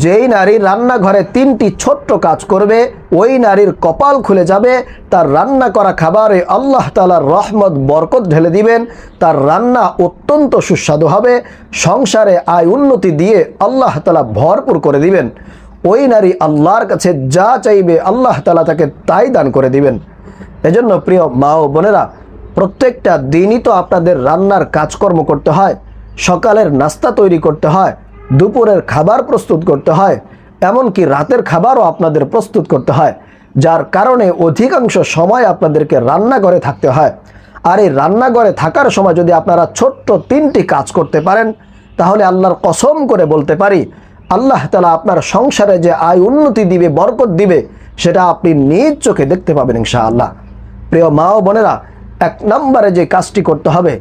যেই নারী রান্নাঘরে 3টি ছোট্ট কাজ করবে ওই নারীর কপাল খুলে যাবে, তার রান্না করা খাবারে আল্লাহ তাআলার রহমত বরকত ঢেলে দিবেন, তার রান্না অত্যন্ত সুস্বাদু হবে, সংসারে আয় উন্নতি দিয়ে আল্লাহ তাআলা ভরপুর করে দিবেন। ওই নারী আল্লাহর কাছে যা চাইবে আল্লাহ তাআলা তাকে তাই দান করে দিবেন। এজন্য প্রিয় মা ও বোনেরা, প্রত্যেকটা দিনই তো আপনাদের রান্নার কাজকর্ম করতে হয়, সকালের নাস্তা তৈরি করতে হয়, দুপুরের খাবার প্রস্তুত করতে হয়, এমনকি রাতের খাবারও আপনাদের প্রস্তুত করতে হয়, যার কারণে অধিকাংশ সময় আপনাদেরকে রান্নাঘরে থাকতে হয়। আর এই রান্নাঘরে থাকার সময় যদি আপনারা ছোট্ট 3টি কাজ করতে পারেন, তাহলে আল্লাহর কসম করে বলতে পারি আল্লাহ তাআলা আপনার সংসারে যে আয় উন্নতি দিবে, বরকত দিবে, সেটা আপনি নিজ চোখে দেখতে পাবেন ইনশাআল্লাহ। প্রিয় মা ও বোনেরা, 1 নম্বরে যে কাজটি করতে হবে,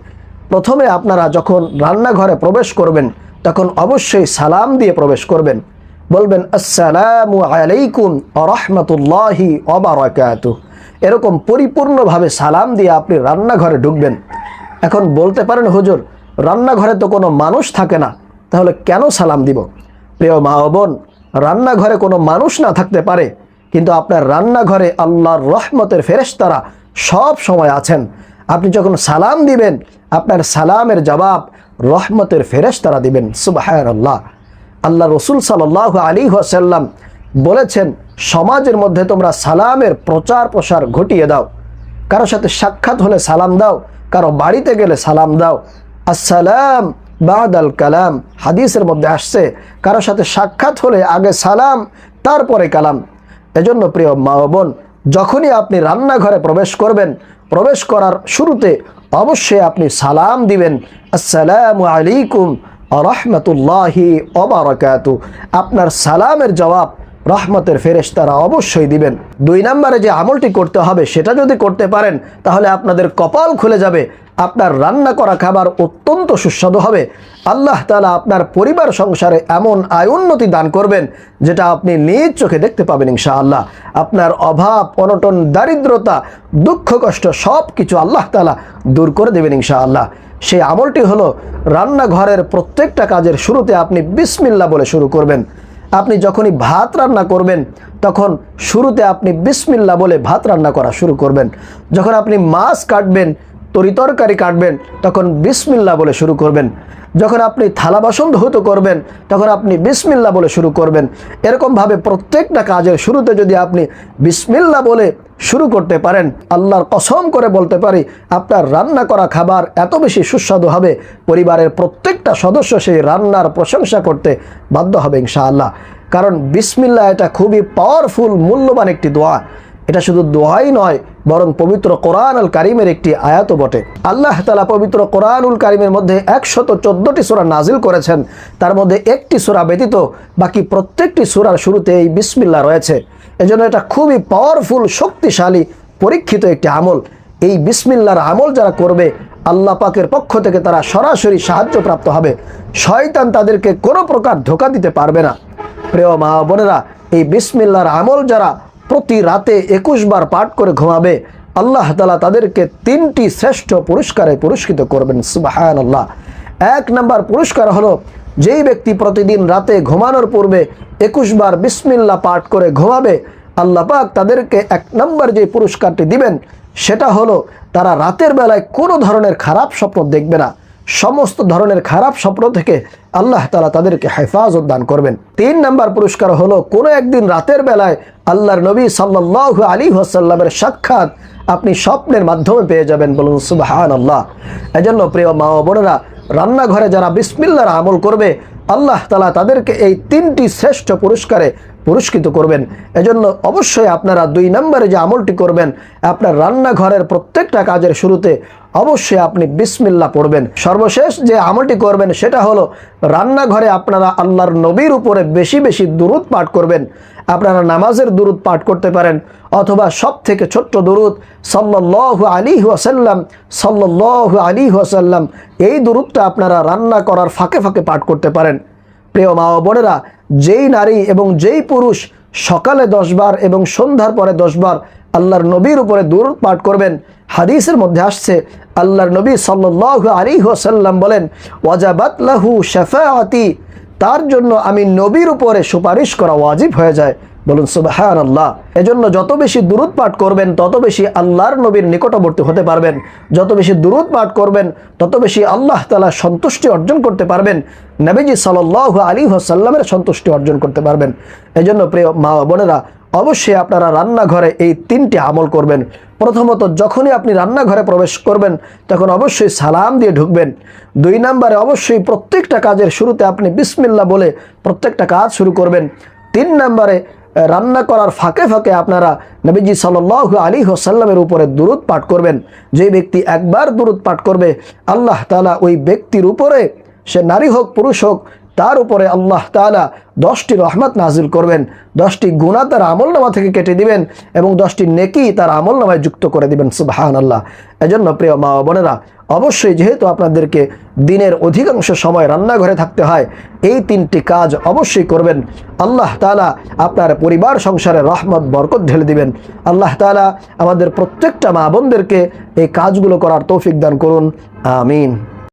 প্রথমে আপনারা যখন রান্নাঘরে প্রবেশ করবেন তখন অবশ্যই সালাম দিয়ে প্রবেশ করবেন। বলবেন আসসালামু আলাইকুম ওয়া রাহমাতুল্লাহি ওয়া বারাকাতুহু। এরকম পরিপূর্ণভাবে সালাম দিয়ে আপনি রান্নাঘরে ঢুকবেন। এখন বলতে পারেন হুজুর, রান্নাঘরে তো কোনো মানুষ থাকে না, তাহলে কেন সালাম দিব? প্রিয় মা ও বোন, রান্নাঘরে কোনো মানুষ না থাকতে পারে, কিন্তু আপনার রান্নাঘরে আল্লাহর রহমতের ফেরেশতারা সব সময় আছেন। আপনি যখন সালাম দিবেন, আপনার সালামের জবাব রহমতের ফেরেশতারা দিবেন। সুবহানাল্লাহ। আল্লাহ রসুল সাল্লাল্লাহু আলাইহি ওয়াসাল্লাম বলেছেন, সমাজের মধ্যে তোমরা সালামের প্রচার প্রসার ঘটিয়ে দাও। কারো সাথে সাক্ষাৎ হলে সালাম দাও, কারো বাড়িতে গেলে সালাম দাও। আসসালাম বাদাল কালাম, হাদিসের মধ্যে আসছে, কারো সাথে সাক্ষাৎ হলে আগে সালাম, তারপরে কালাম। এজন্য প্রিয় মা ও বোন, যখনই আপনি রান্নাঘরে প্রবেশ করবেন, প্রবেশ করার শুরুতে অবশ্যই আপনি সালাম দিবেন, আসসালামু আলাইকুম ওয়া রাহমাতুল্লাহি ওয়া বারাকাতুহু। আপনার সালামের জবাব রহমতের ফেরেশতারা অবশ্যই দিবেন। 2 নম্বরে যে আমলটি করতে হবে, সেটা যদি করতে পারেন তাহলে আপনাদের কপাল খুলে যাবে, আপনার রান্না করা খাবার অত্যন্ত সুস্বাদু হবে। আল্লাহ তাআলা আপনার পরিবার সংসারে এমন আয় উন্নতি দান করবেন যেটা আপনি নিজ চোখে দেখতে পাবেন ইনশাআল্লাহ। আপনার অভাব, অনটন, দারিদ্রতা, দুঃখ কষ্ট সব কিছু আল্লাহ তাআলা দূর করে দেবেন ইনশাআল্লাহ। সেই আমলটি হলো, রান্নাঘরের প্রত্যেকটা কাজের শুরুতে আপনি বিসমিল্লাহ বলে শুরু করবেন। আপনি যখনই ভাত রান্না করবেন তখন শুরুতে আপনি বিসমিল্লাহ বলে ভাত রান্না করা শুরু করবেন। যখন আপনি মাছ কাটবেন, তরিতরকারি কাটবেন, তখন বিসমিল্লাহ বলে শুরু করবেন। যখন আপনি থালা বাসন ধৌত করবেন তখন আপনি বিসমিল্লাহ বলে শুরু করবেন। এরকমভাবে প্রত্যেকটা কাজের শুরুতে যদি আপনি বিসমিল্লাহ বলে শুরু করতে পারেন, আল্লাহর কসম করে বলতে পারি আপনার রান্না করা খাবার এত বেশি সুস্বাদু হবে, পরিবারের প্রত্যেকটা সদস্য সেই রান্নার প্রশংসা করতে বাধ্য হবে ইনশাআল্লাহ। কারণ বিসমিল্লাহ এটা খুবই পাওয়ারফুল, মূল্যবান একটি দোয়া। এটা শুধু দোয়াই নয়, বরং পবিত্র কোরআনুল কারীমের একটি আয়াতও বটে। আল্লাহ তাআলা পবিত্র কোরআনুল কারীমের মধ্যে 114টি সূরা নাজিল করেছেন। তার মধ্যে একটি সূরা ব্যতীত বাকি প্রত্যেকটি সূরার শুরুতে এই বিসমিল্লাহ রয়েছে। এজন্য এটা খুবই পাওয়ারফুল, শক্তিশালী, পরীক্ষিত একটি আমল। এই বিসমিল্লাহর আমল যারা করবে, আল্লাহ পাকের পক্ষ থেকে তারা সরাসরি সাহায্যপ্রাপ্ত হবে। শয়তান তাদেরকে কোনো প্রকার ধোঁকা দিতে পারবে না। প্রিয় মা বোনেরা, এই বিসমিল্লাহর আমল যারা প্রতি রাতে 21 বার পাঠ করে ঘুমাবে, আল্লাহ তাআলা তাদেরকে 3টি শ্রেষ্ঠ পুরস্কারে পুরস্কৃত করবেন। সুবহানাল্লাহ। 1 নম্বর পুরস্কার হলো, যেই ব্যক্তি প্রতিদিন রাতে ঘুমানোর পূর্বে 21 বার বিসমিল্লাহ পাঠ করে ঘুমাবে, আল্লাহ পাক তাদেরকে 1 নম্বর যে পুরস্কারটি দিবেন সেটা হলো, তারা রাতের বেলায় কোনো ধরনের খারাপ স্বপ্ন দেখবে না। সমস্ত ধরনের খারাপ স্বপ্ন থেকে আল্লাহ তাআলা তাদেরকে হেফাজত দান করবেন। 3 নম্বর পুরস্কার হলো, কোনো একদিন রাতের বেলায় আল্লাহর নবী সাল্লাল্লাহু আলাইহি ওয়াসাল্লামের সাক্ষাৎ আপনি স্বপ্নের মাধ্যমে পেয়ে যাবেন। বলুন সুবহানাল্লাহ। এজন্য প্রিয় মা ও বোনেরা, রান্নাঘরে যারা বিসমিল্লাহর আমল করবে, আল্লাহ তাআলা তাদেরকে এই 3টি শ্রেষ্ঠ পুরস্কারে পুরস্কৃত করবেন। এজন্য অবশ্যই আপনারা 2 নম্বরে যে আমলটি করবেন, আপনার রান্নাঘরের প্রত্যেকটা কাজের শুরুতে অবশ্যই আপনি বিসমিল্লাহ পড়বেন। সর্বশেষ যে আমলটি করবেন সেটা হলো, রান্নাঘরে আপনারা আল্লাহর নবীর উপরে বেশি বেশি দুরূদ পাঠ করবেন। আপনারা নামাজের দুরূদ পাঠ করতে পারেন, অথবা সব থেকে ছোট্ট দুরূদ সাল্লাল্লাহু আলাইহি ওয়াসাল্লাম, সাল্লাল্লাহু আলাইহি ওয়াসাল্লাম, এই দুরূদটা আপনারা রান্না করার ফাঁকে ফাঁকে পাঠ করতে পারেন। প্রিয় মা ও বোনেরা, যেই নারী এবং যেই পুরুষ সকালে 10 বার এবং সন্ধ্যার পরে 10 বার আল্লাহর নবীর উপরে দুরূদ পাঠ করবেন, হাদিসের মধ্যে আসছে আল্লাহর নবী সাল্লাল্লাহু আলাইহি ওয়াসাল্লাম বলেন, ওয়াজাবাত লাহু শাফাআতি, তার জন্য আমি নবীর উপরে সুপারিশ করা ওয়াজিব হয়ে যায়। বলুন সুবহানাল্লাহ। এজন্য যত বেশি দুরূদ পাঠ করবেন তত বেশি আল্লাহর নবীর নিকটবর্তী হতে পারবেন। যত বেশি দুরূদ পাঠ করবেন তত বেশি আল্লাহ তাআলার সন্তুষ্টি অর্জন করতে পারবেন, নবীজি সাল্লাল্লাহু আলাইহি ওয়াসাল্লামের সন্তুষ্টি অর্জন করতে পারবেন। এজন্য প্রিয় মা বোনেরা, অবশ্যই আপনারা রান্নাঘরে এই 3টি আমল করবেন। প্রথমত, যখনই আপনি রান্নাঘরে প্রবেশ করবেন তখন অবশ্যই সালাম দিয়ে ঢুকবেন। 2 নম্বরে, অবশ্যই প্রত্যেকটা কাজের শুরুতে আপনি বিসমিল্লাহ বলে প্রত্যেকটা কাজ শুরু করবেন। 3 নম্বরে, রান্না করার ফাঁকে ফাঁকে আপনারা নবীজি সাল্লাল্লাহু আলাইহি ওয়াসাল্লামের উপরে দুরূদ পাঠ করবেন। যে ব্যক্তি একবার দুরূদ পাঠ করবে, আল্লাহ তাআলা ওই ব্যক্তির উপরে, সে নারী হোক পুরুষ হোক, তার উপরে আল্লাহ তাআলা 10টি রহমত নাজিল করবেন, 10টি গুনাহ তার আমলনামা থেকে কেটে দিবেন এবং 10টি নেকি তার আমলনামায় যুক্ত করে দিবেন। সুবহানাল্লাহ। এজন্য প্রিয় মা বোনেরা, অবশ্যই যেহেতু আপনাদেরকে দিনের অধিকাংশ সময় রান্নাঘরে থাকতে হয়, এই 3টি কাজ অবশ্যই করবেন। আল্লাহ তাআলা আপনার পরিবার সংসারে রহমত বরকত ঢেলে দিবেন। আল্লাহ তাআলা আমাদের প্রত্যেকটা মা বোনদেরকে এই কাজগুলো করার তৌফিক দান করুন। আমিন।